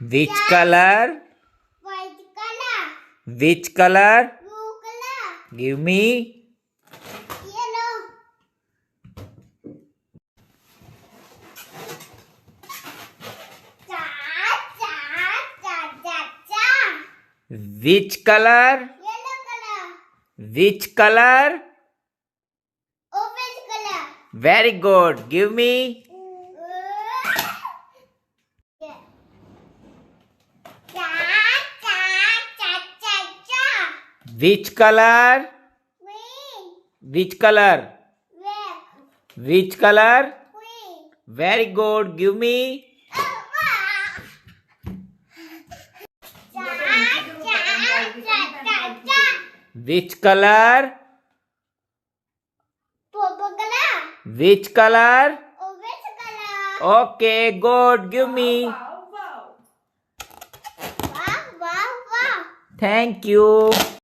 Which color? White color. Which color? Blue color. Give me. Yellow. Cha cha cha cha cha. Which color? Yellow color. Which color? Orange color. Very good. Give me. Cha cha cha cha cha. Which color? Green. Which color? Red. Which color? Green. Very good. Give me. Cha cha cha cha cha. Which color? Purple color. Which color? Orange color. Okay, good. Give me. Wow, wow, wow. Thank you.